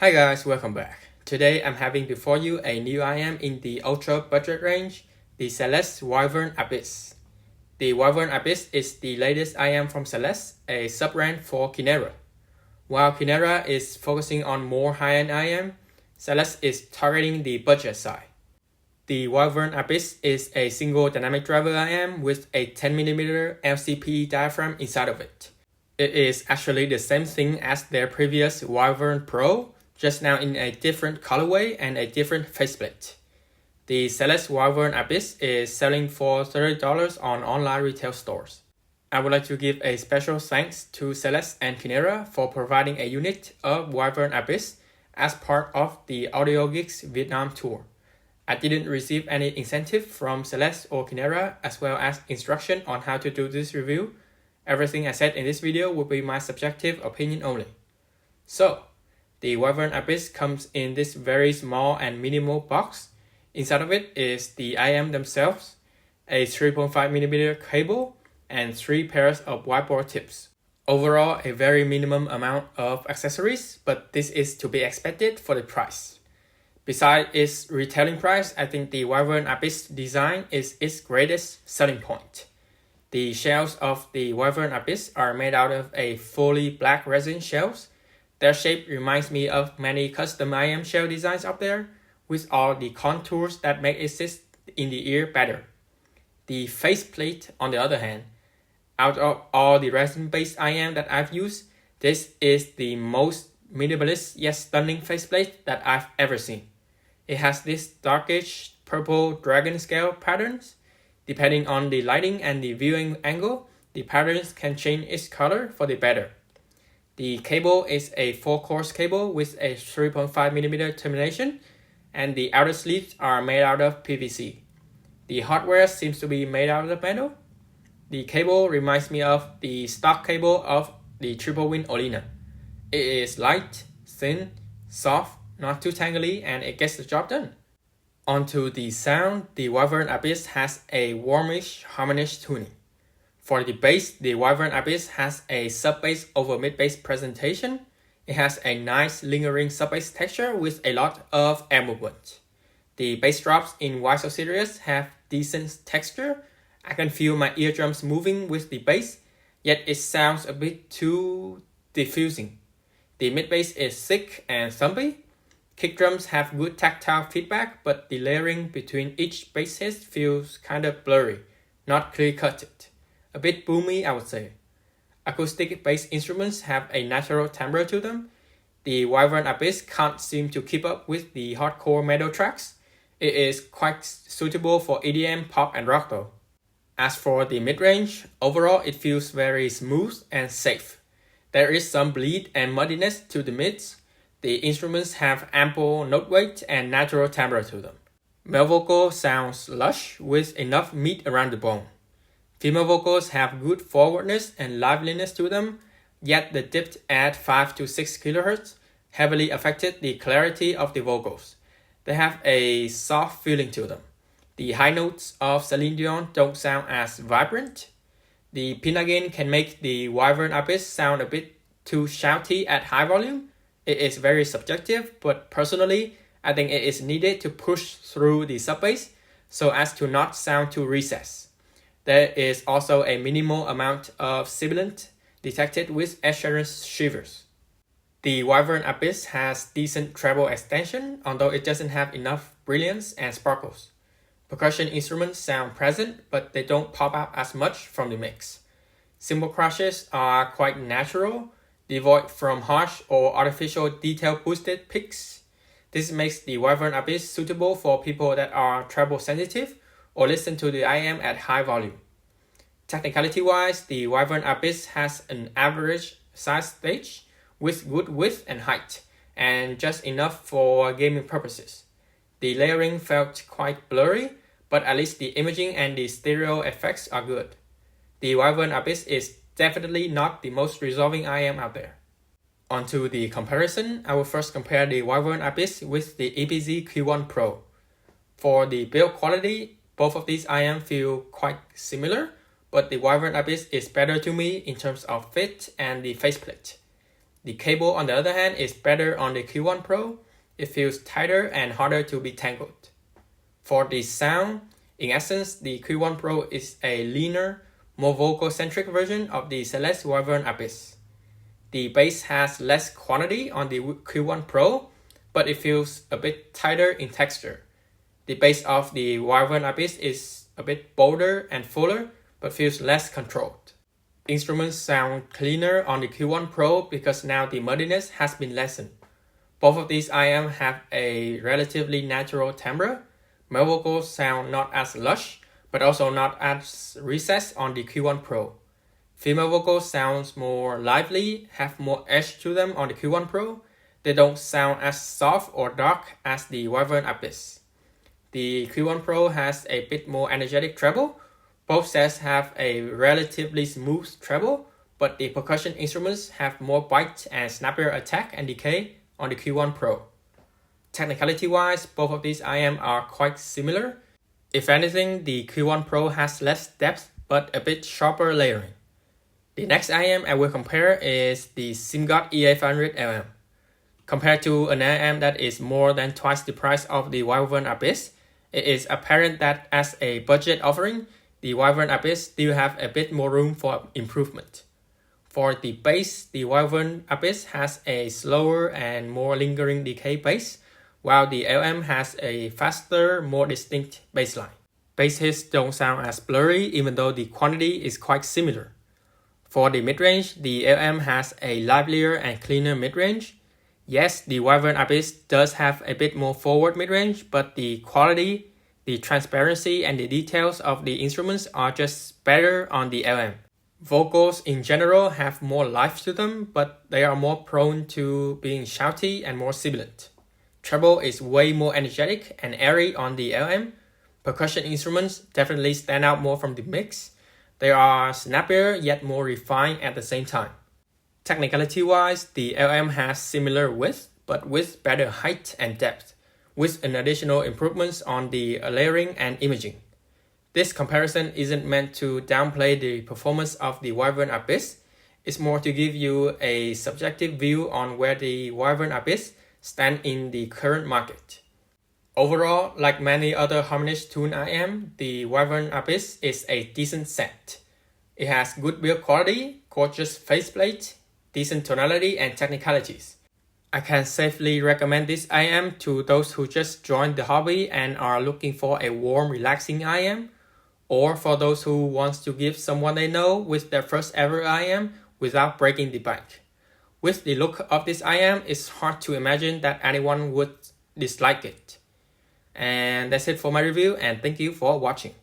Hi guys, welcome back. Today I'm having before you a new IEM in the ultra budget range, the Celest Wyvern Abyss. The Wyvern Abyss is the latest IEM from Celest, a sub-brand for Kinera. While Kinera is focusing on more high-end IEM, Celest is targeting the budget side. The Wyvern Abyss is a single dynamic driver IEM with a 10mm LCP diaphragm inside of it. It is actually the same thing as their previous Wyvern Pro, just now in a different colorway and a different faceplate. The Celest Wyvern Abyss is selling for $30 on online retail stores. I would like to give a special thanks to Celest and Kinera for providing a unit of Wyvern Abyss as part of the Audio Geeks Vietnam tour. I didn't receive any incentive from Celest or Kinera as well as instruction on how to do this review. Everything I said in this video will be my subjective opinion only. So, the Wyvern Abyss comes in this very small and minimal box. Inside of it is the IEM themselves, a 3.5mm cable, and 3 pairs of whiteboard tips. Overall, a very minimum amount of accessories, but this is to be expected for the price. Besides its retailing price, I think the Wyvern Abyss design is its greatest selling point. The shells of the Wyvern Abyss are made out of a fully black resin shells. Their shape reminds me of many custom IEM shell designs out there, with all the contours that make it sit in the ear better. The faceplate, on the other hand, out of all the resin-based IEM that I've used, this is the most minimalist yet stunning faceplate that I've ever seen. It has this darkish purple dragon scale patterns. Depending on the lighting and the viewing angle, the patterns can change its color for the better. The cable is a 4-course cable with a 3.5mm termination, and the outer sleeves are made out of PVC. The hardware seems to be made out of metal. The cable reminds me of the stock cable of the Triple Win Olina. It is light, thin, soft, not too tangly, and it gets the job done. Onto the sound, the Wyvern Abyss has a warmish, harmonish tuning. For the bass, the Wyvern Abyss has a sub-bass over mid-bass presentation. It has a nice lingering sub-bass texture with a lot of air movement. The bass drops in Why So Serious have decent texture. I can feel my eardrums moving with the bass, yet it sounds a bit too diffusing. The mid-bass is thick and thumpy. Kick drums have good tactile feedback, but the layering between each bass hit feels kind of blurry, not clear-cutted. A bit boomy, I would say. Acoustic bass instruments have a natural timbre to them. The Wyvern Abyss can't seem to keep up with the hardcore metal tracks. It is quite suitable for EDM, pop, and rock though. As for the mid-range, overall it feels very smooth and safe. There is some bleed and muddiness to the mids. The instruments have ample note weight and natural timbre to them. Male vocal sounds lush with enough meat around the bone. Female vocals have good forwardness and liveliness to them, yet the dip at 5 to 6 kHz heavily affected the clarity of the vocals. They have a soft feeling to them. The high notes of Celine Dion don't sound as vibrant. The pinna gain can make the Wyvern Abyss sound a bit too shouty at high volume. It is very subjective, but personally, I think it is needed to push through the sub-bass so as to not sound too recessed. There is also a minimal amount of sibilant detected with Ed Sheeran's Shivers. The Wyvern Abyss has decent treble extension, although it doesn't have enough brilliance and sparkles. Percussion instruments sound present, but they don't pop out as much from the mix. Cymbal crashes are quite natural, devoid from harsh or artificial detail-boosted picks. This makes the Wyvern Abyss suitable for people that are treble sensitive or listen to the IEM at high volume. Technicality-wise, the Wyvern Abyss has an average size stage with good width and height, and just enough for gaming purposes. The layering felt quite blurry, but at least the imaging and the stereo effects are good. The Wyvern Abyss is definitely not the most resolving IEM out there. Onto the comparison, I will first compare the Wyvern Abyss with the EPZ Q1 Pro. For the build quality, both of these IEM feel quite similar, but the Wyvern Abyss is better to me in terms of fit and the faceplate. The cable on the other hand is better on the Q1 Pro. It feels tighter and harder to be tangled. For the sound, in essence, the Q1 Pro is a leaner, more vocal-centric version of the Celest Wyvern Abyss. The bass has less quantity on the Q1 Pro, but it feels a bit tighter in texture. The bass of the Wyvern Abyss is a bit bolder and fuller, but feels less controlled. Instruments sound cleaner on the Q1 Pro because now the muddiness has been lessened. Both of these IEM have a relatively natural timbre. Male vocals sound not as lush, but also not as recessed on the Q1 Pro. Female vocals sound more lively, have more edge to them on the Q1 Pro. They don't sound as soft or dark as the Wyvern Abyss. The Q1 Pro has a bit more energetic treble. Both sets have a relatively smooth treble, but the percussion instruments have more bite and snappier attack and decay on the Q1 Pro. Technicality-wise, both of these IEM are quite similar. If anything, the Q1 Pro has less depth but a bit sharper layering. The next IEM I will compare is the Simgot EA500LM. Compared to an IEM that is more than twice the price of the Wyvern Abyss, it is apparent that as a budget offering, the Wyvern Abyss still have a bit more room for improvement. For the bass, the Wyvern Abyss has a slower and more lingering decay bass, while the LM has a faster, more distinct bassline. Bass hits don't sound as blurry even though the quantity is quite similar. For the midrange, the LM has a livelier and cleaner midrange. Yes, the Wyvern Abyss does have a bit more forward midrange, but the quality, the transparency and the details of the instruments are just better on the LM. Vocals in general have more life to them, but they are more prone to being shouty and more sibilant. Treble is way more energetic and airy on the LM. Percussion instruments definitely stand out more from the mix. They are snappier yet more refined at the same time. Technicality-wise, the LM has similar width, but with better height and depth, with an additional improvements on the layering and imaging. This comparison isn't meant to downplay the performance of the Wyvern Abyss. It's more to give you a subjective view on where the Wyvern Abyss stand in the current market. Overall, like many other harmonious tune IEM, the Wyvern Abyss is a decent set. It has good build quality, gorgeous faceplate, decent tonality and technicalities. I can safely recommend this IEM to those who just joined the hobby and are looking for a warm, relaxing IEM, or for those who want to give someone they know with their first ever IEM without breaking the bank. With the look of this IEM, it's hard to imagine that anyone would dislike it. And that's it for my review, and thank you for watching.